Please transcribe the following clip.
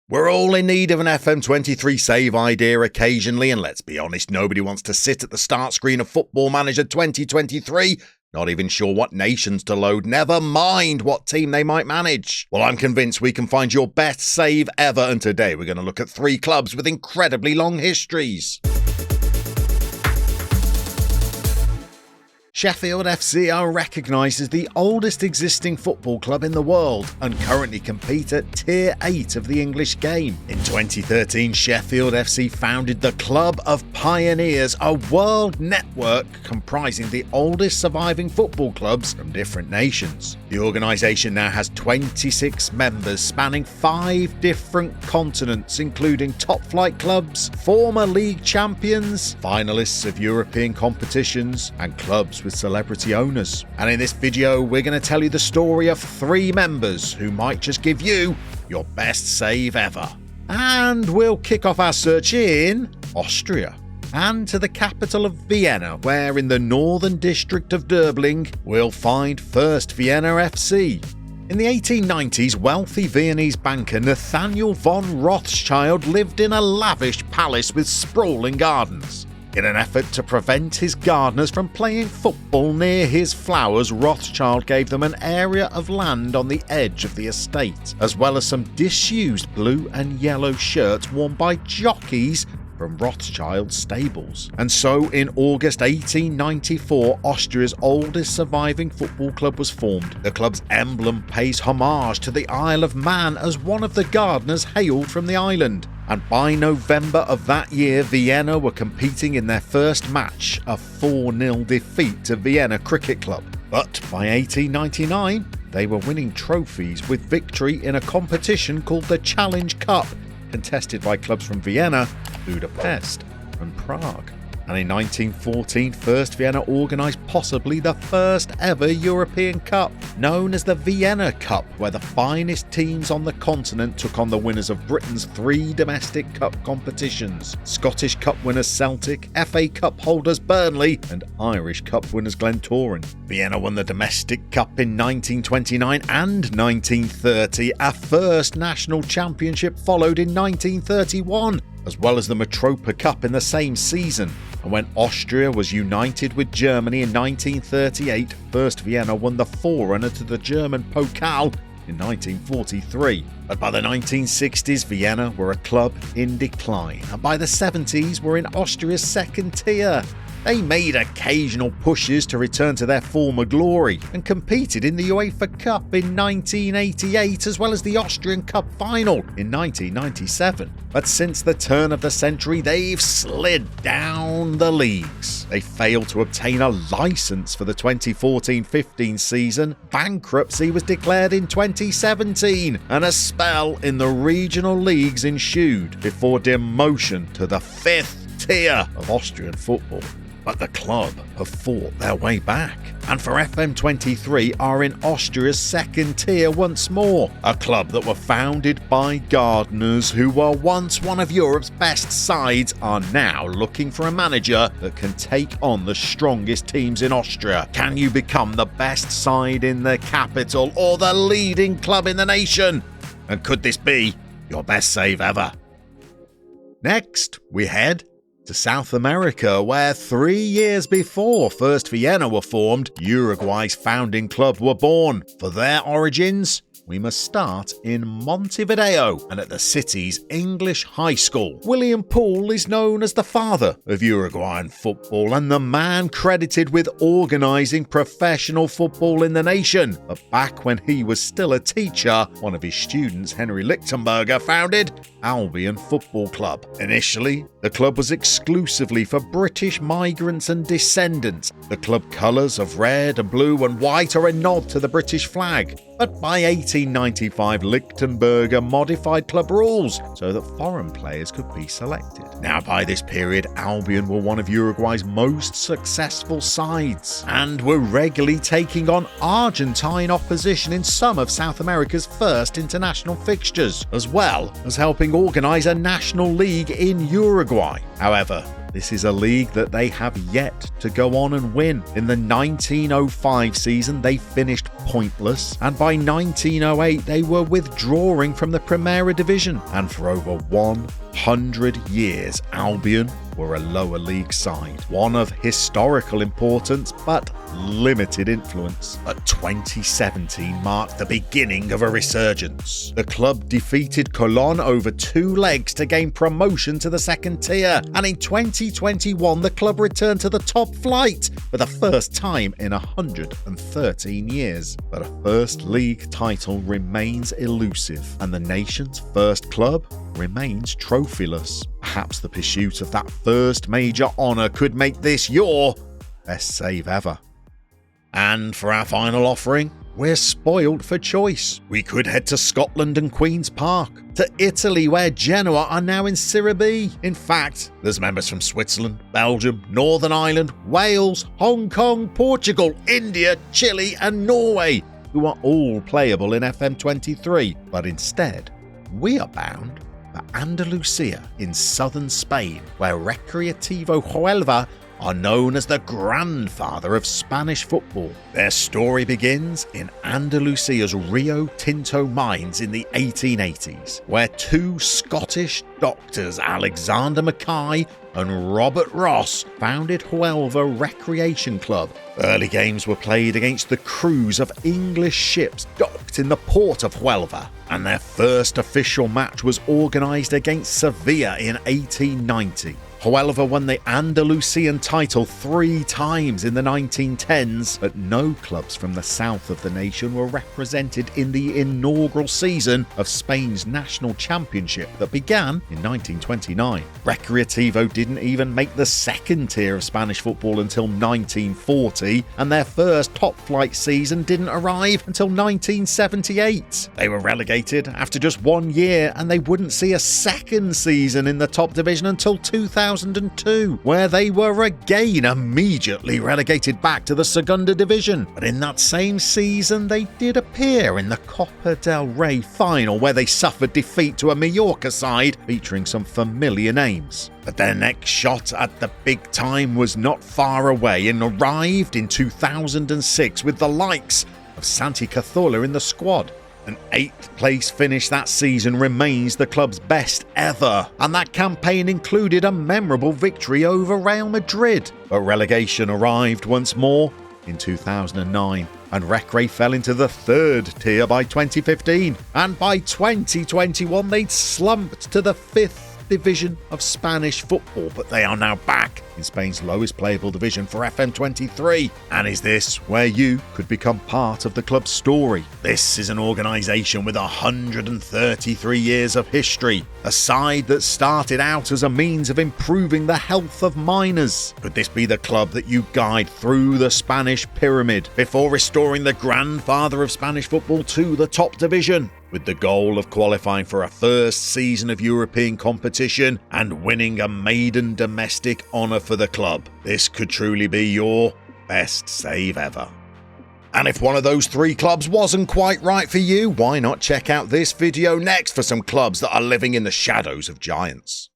We're all in need of an FM23 Save Idea occasionally, and let's be honest, nobody wants to sit at the start screen of Football Manager 2023, not even sure what nations to load, never mind what team they might manage. Well, I'm convinced we can find your best save ever, and today we're going to look at 3 clubs with incredibly long histories. Sheffield FC are recognised as the oldest existing football club in the world and currently compete at Tier 8 of the English game. In 2013, Sheffield FC founded the Club of Pioneers, a world network comprising the oldest surviving football clubs from different nations. The organisation now has 26 members spanning 5 different continents, including top-flight clubs, former league champions, finalists of European competitions, and clubs with celebrity owners. And in this video, we're going to tell you the story of 3 members who might just give you your best save ever. And we'll kick off our search in Austria and to the capital of Vienna, where in the northern district of Derby, we'll find First Vienna FC. In the 1890s, wealthy Viennese banker Nathaniel von Rothschild lived in a lavish palace with sprawling gardens. In an effort to prevent his gardeners from playing football near his flowers, Rothschild gave them an area of land on the edge of the estate, as well as some disused blue and yellow shirts worn by jockeys from Rothschild's stables. And so in August 1894, Austria's oldest surviving football club was formed. The club's emblem pays homage to the Isle of Man, as one of the gardeners hailed from the island. And by November of that year, Vienna were competing in their first match, a 4-0 defeat to Vienna Cricket Club. But by 1899, they were winning trophies with victory in a competition called the Challenge Cup, contested by clubs from Vienna, Budapest and Prague. And in 1914, First Vienna organised possibly the first ever European Cup, known as the Vienna Cup, where the finest teams on the continent took on the winners of Britain's 3 domestic cup competitions: Scottish Cup winners Celtic, FA Cup holders Burnley, and Irish Cup winners Glentoran. Vienna won the domestic cup in 1929 and 1930. A first national championship followed in 1931, as well as the Metropa Cup in the same season. And when Austria was united with Germany in 1938, First Vienna won the forerunner to the German Pokal in 1943. But by the 1960s, Vienna were a club in decline, and by the 70s were in Austria's second tier. They made occasional pushes to return to their former glory and competed in the UEFA Cup in 1988, as well as the Austrian Cup final in 1997. But since the turn of the century, they've slid down the leagues. They failed to obtain a licence for the 2014-15 season. Bankruptcy was declared in 2017, and a spell in the regional leagues ensued before demotion to the 5th tier of Austrian football. But the club have fought their way back, and for FM23 are in Austria's second tier once more, a club that were founded by gardeners who were once one of Europe's best sides, are now looking for a manager that can take on the strongest teams in Austria. Can you become the best side in the capital or the leading club in the nation? And could this be your best save ever? Next, we head to South America, where 3 years before First Vienna were formed, Uruguay's founding club were born. For their origins, we must start in Montevideo and at the city's English high school. William Poole is known as the father of Uruguayan football and the man credited with organising professional football in the nation. But back when he was still a teacher, one of his students, Henry Lichtenberger, founded Albion Football Club. Initially, the club was exclusively for British migrants and descendants. The club colours of red and blue and white are a nod to the British flag. But by 1895, Lichtenberger modified club rules so that foreign players could be selected. Now, by this period, Albion were one of Uruguay's most successful sides and were regularly taking on Argentine opposition in some of South America's first international fixtures, as well as helping organise a national league in Uruguay. However, This is a league that they have yet to go on and win. In the 1905 season, they finished pointless, and by 1908, they were withdrawing from the Primera Division. And for over 100 years, Albion were a lower league side, one of historical importance but limited influence. But 2017 marked the beginning of a resurgence. The club defeated Colón over 2 legs to gain promotion to the second tier, and in 2021 the club returned to the top flight for the first time in 113 years. But a first league title remains elusive, and the nation's first club remains trophyless. Perhaps the pursuit of that first major honour could make this your best save ever. And for our final offering, we're spoiled for choice. We could head to Scotland and Queen's Park, to Italy where Genoa are now in Serie B. In fact, there's members from Switzerland, Belgium, Northern Ireland, Wales, Hong Kong, Portugal, India, Chile and Norway, who are all playable in FM23. But instead, we are bound for Andalusia in southern Spain, where Recreativo Huelva are known as the grandfather of Spanish football. Their story begins in Andalusia's Rio Tinto mines in the 1880s, where 2 Scottish doctors, Alexander Mackay and Robert Ross, founded Huelva Recreation Club. Early games were played against the crews of English ships docked in the port of Huelva, and their first official match was organised against Sevilla in 1890. Huelva won the Andalusian title 3 times in the 1910s, but no clubs from the south of the nation were represented in the inaugural season of Spain's national championship that began in 1929. Recreativo didn't even make the second tier of Spanish football until 1940, and their first top-flight season didn't arrive until 1978. They were relegated after just 1 year, and they wouldn't see a second season in the top division until 2002, where they were again immediately relegated back to the Segunda Division. But in that same season, they did appear in the Copa del Rey final, where they suffered defeat to a Mallorca side featuring some familiar names. But their next shot at the big time was not far away and arrived in 2006 with the likes of Santi Cazorla in the squad. An 8th place finish that season remains the club's best ever, and that campaign included a memorable victory over Real Madrid. But relegation arrived once more in 2009, and Recre fell into the 3rd tier by 2015, and by 2021 they'd slumped to the 5th division of Spanish football, but they are now back in Spain's lowest playable division for FM23. And is this where you could become part of the club's story? This is an organisation with 133 years of history, a side that started out as a means of improving the health of miners. Could this be the club that you guide through the Spanish pyramid before restoring the grandfather of Spanish football to the top division, with the goal of qualifying for a first season of European competition and winning a maiden domestic honour for the club? This could truly be your best save ever. And if one of those 3 clubs wasn't quite right for you, why not check out this video next for some clubs that are living in the shadows of giants?